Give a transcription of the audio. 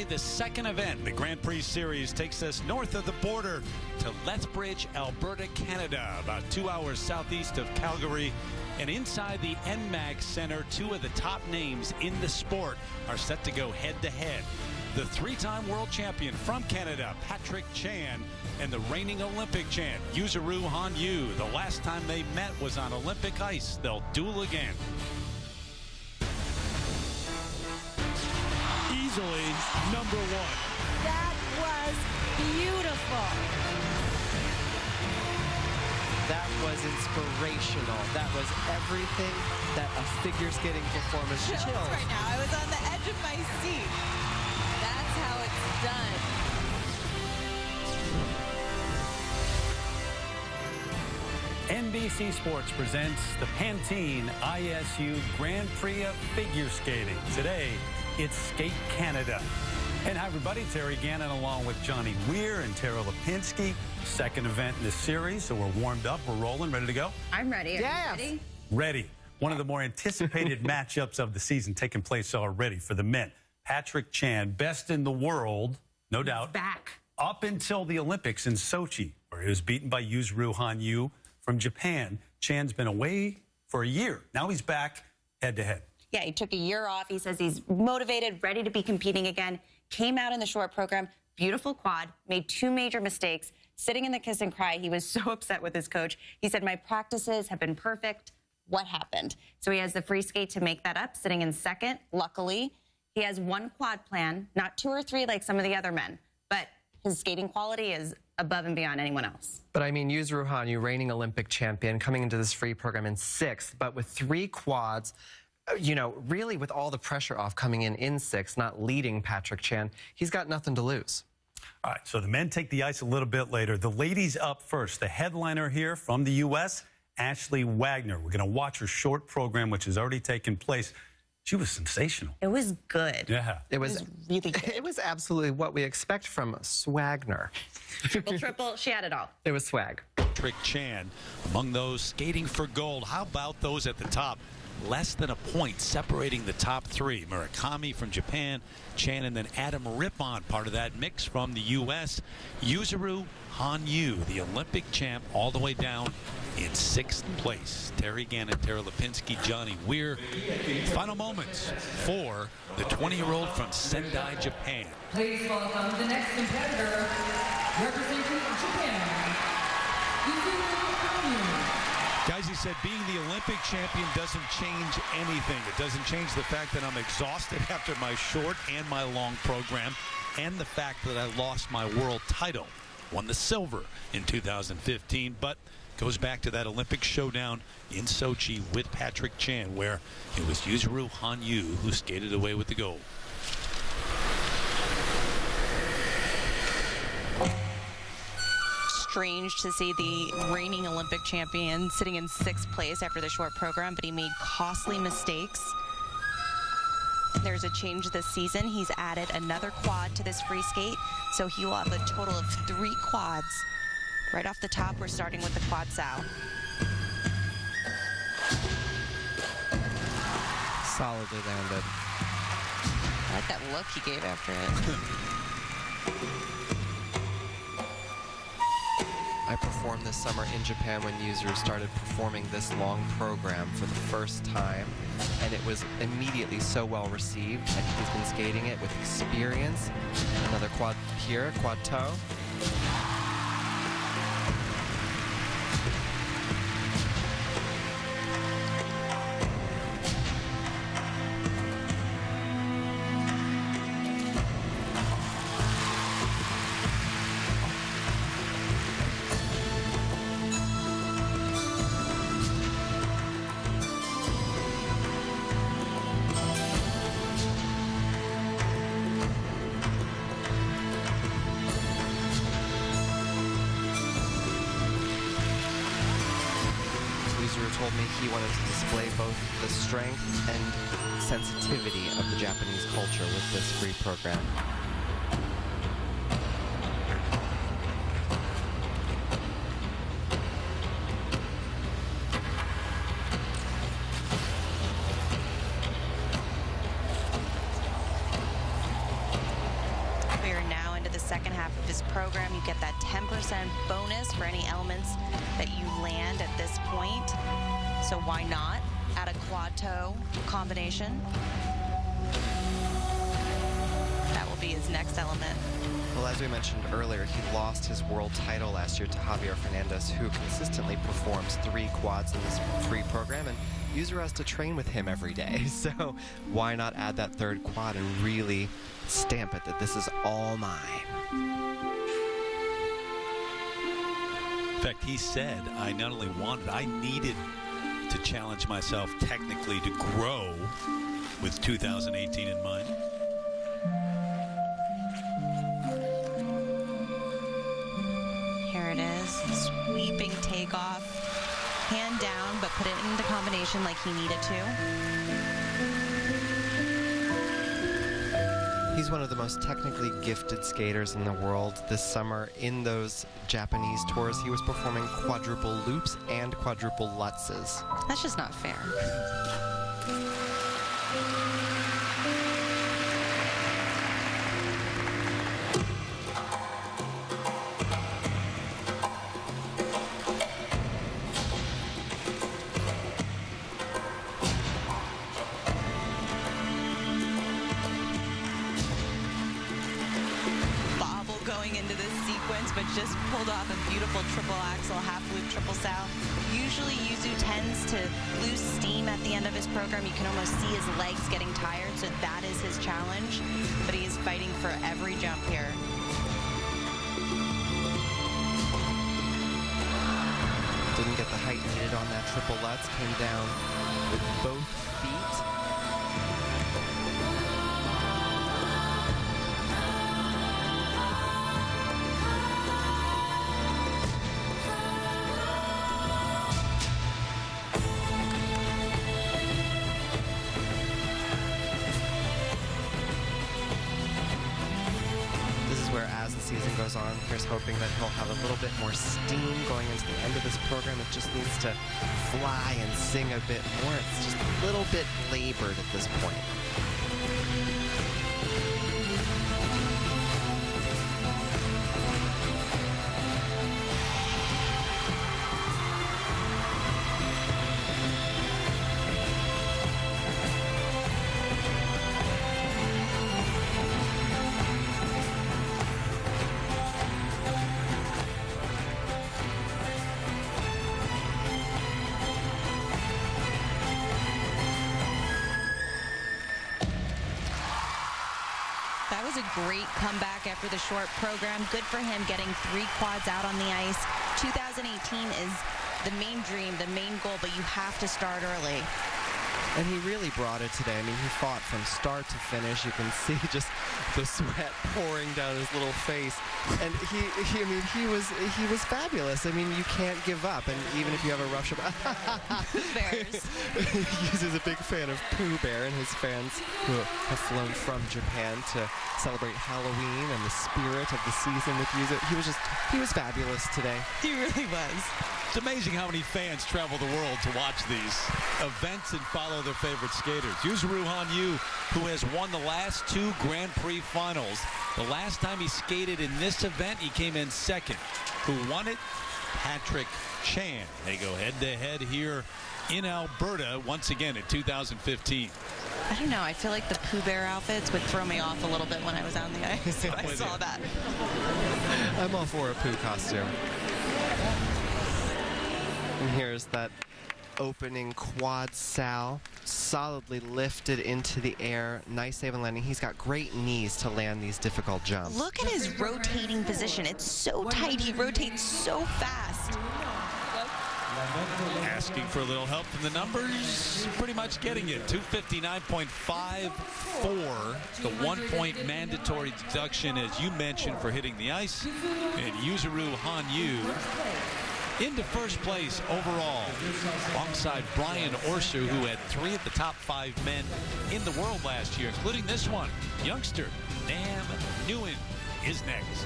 the second event. The Grand Prix Series takes us north of the border to Lethbridge, Alberta, Canada, about 2 hours southeast of Calgary. And inside the NMAG Center, two of the top names in the sport are set to go head-to-head. The three-time world champion from Canada, Patrick Chan, and the reigning Olympic champ, Yuzuru Hanyu. The last time they met was on Olympic ice. They'll duel again. Easily number one. That was beautiful. That was inspirational. That was everything that a figure skating performance should. Chills right now. I was on the edge of my seat. That's how it's done. NBC Sports presents the Pantene ISU Grand Prix of Figure Skating. Today, it's Skate Canada. And hi, everybody. Terry Gannon along with Johnny Weir and Tara Lipinski. Second event in the series, so we're warmed up. We're rolling. Ready to go? I'm ready. Are you ready? Ready. One of the more anticipated matchups of the season taking place already for the men. Patrick Chan, best in the world, no doubt. Back. Up until the Olympics in Sochi, where he was beaten by Yuzuru Hanyu from Japan. Chan's been away for a year. Now he's back head-to-head. Yeah, he took a year off. He says he's motivated, ready to be competing again. Came out in the short program, beautiful quad, made two major mistakes. Sitting in the kiss and cry, he was so upset with his coach. He said, my practices have been perfect. What happened? So he has the free skate to make that up, sitting in second, luckily. He has one quad plan, not two or three like some of the other men, but his skating quality is above and beyond anyone else. But I mean, Yuzuru Hanyu, reigning Olympic champion, coming into this free program in sixth, but with three quads, you know, really with all the pressure off coming in sixth, not leading Patrick Chan, he's got nothing to lose. All right, so the men take the ice a little bit later. The ladies up first. The headliner here from the U.S., Ashley Wagner. We're going to watch her short program, which has already taken place. She was sensational. It was good. Yeah. It was really good. It was absolutely what we expect from Swagner. Triple, she had it all. It was swag. Patrick Chan among those skating for gold. How about those at the top? Less than a point separating the top three. Murakami from Japan, Chan, and then Adam Rippon, part of that mix from the U.S. Yuzuru Hanyu, the Olympic champ, all the way down in sixth place. Terry Gannon, Tara Lipinski, Johnny Weir. Final moments for the 20-year-old from Sendai, Japan. Please welcome the next competitor, representing Japan, Yuzuru Hanyu. Guys, he said being the Olympic champion doesn't change anything. It doesn't change the fact that I'm exhausted after my short and my long program, and the fact that I lost my world title. Won the silver in 2015, but goes back to that Olympic showdown in Sochi with Patrick Chan, where it was Yuzuru Hanyu who skated away with the gold. Strange to see the reigning Olympic champion sitting in sixth place after the short program, but he made costly mistakes. There's a change this season. He's added another quad to this free skate, so he will have a total of three quads. Right off the top, we're starting with the quad sow. Solidly landed. I like that look he gave after it. I performed this summer in Japan when Yuzuru started performing this long program for the first time, and it was immediately so well received, and he's been skating it with experience. Another quad here, quad toe. Told me he wanted to display both the strength and sensitivity of the Japanese culture with this free program. into the second half of his program. You get that 10% bonus for any elements that you land at this point. So why not add a quad toe combination? That will be his next element. Well, as we mentioned earlier, he lost his world title last year to Javier Fernandez, who consistently performs 3 quads in this free program, and Yuzuru has to train with him every day. So why not add that 3rd quad and really stamp it that this is all mine? In fact, he said, I not only wanted, I needed to challenge myself technically to grow with 2018 in mind. Here it is, sweeping takeoff, hand down, but put it into combination like he needed to. He's one of the most technically gifted skaters in the world. This summer, in those Japanese tours, he was performing quadruple loops and quadruple lutzes. That's just not fair. Going into this sequence, but just pulled off a beautiful triple axel, half loop triple sow. Usually Yuzu tends to lose steam at the end of his program. You can almost see his legs getting tired, so that is his challenge. But he is fighting for every jump here. Didn't get the height needed on that triple lutz, came down with both feet. As the season goes on, here's hoping that he'll have a little bit more steam going into the end of this program. It just needs to fly and sing a bit more. It's just a little bit labored at this point. That was a great comeback after the short program. Good for him getting 3 quads out on the ice. 2018 is the main dream, the main goal, but you have to start early. And he really brought it today. I mean, he fought from start to finish. You can see just the sweat pouring down his little face. And he was fabulous. I mean, you can't give up. And even if you have a rough shot, Bears. He's a big fan of Pooh Bear and his fans who have flown from Japan to celebrate Halloween and the spirit of the season with Yuzuru. He was fabulous today. He really was. It's amazing how many fans travel the world to watch these events and follow their favorite skaters. Yuzuru Hanyu, who has won the last 2 Grand Prix finals. The last time he skated in this event, he came in second. Who won it? Patrick Chan. They go head-to-head here in Alberta once again in 2015. I don't know. I feel like the Pooh Bear outfits would throw me off a little bit when I was on the ice. So I saw that. I'm all for a Pooh costume. And here's that opening quad sow, solidly lifted into the air. Nice save and landing. He's got great knees to land these difficult jumps. Look at his rotating position. It's so tight. He rotates so fast. Asking for a little help from the numbers, pretty much getting it. 259.54, the 1-point mandatory deduction, as you mentioned, for hitting the ice. And Yuzuru Hanyu into first place overall, alongside Brian Orser, who had 3 of the top 5 men in the world last year, including this one. Youngster Nam Nguyen is next.